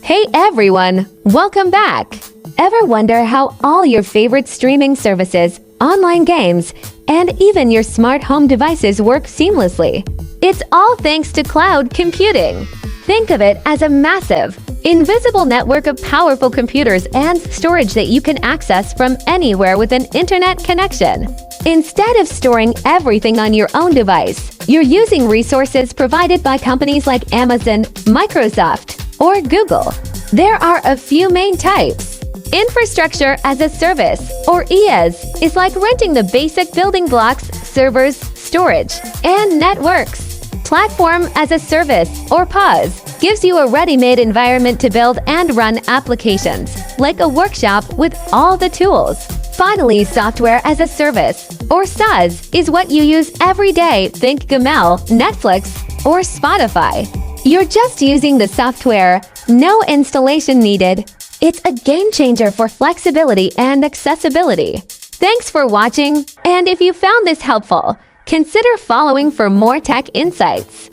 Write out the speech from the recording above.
Hey everyone, welcome back! Ever wonder how all your favorite streaming services, online games, and even your smart home devices work seamlessly? It's all thanks to cloud computing. Think of it as a massive, invisible network of powerful computers and storage that you can access from anywhere with an internet connection. Instead of storing everything on your own device, you're using resources provided by companies like Amazon, Microsoft, or Google. There are a few main types. Infrastructure as a service, or IaaS, is like renting the basic building blocks, servers, storage, and networks. Platform as a service, or PaaS, gives you a ready-made environment to build and run applications, like a workshop with all the tools. Finally, software as a service, or SaaS, is what you use every day. Think Gmail, Netflix, or Spotify. You're just using the software, no installation needed. It's a game changer for flexibility and accessibility. Thanks for watching, and if you found this helpful, consider following for more tech insights.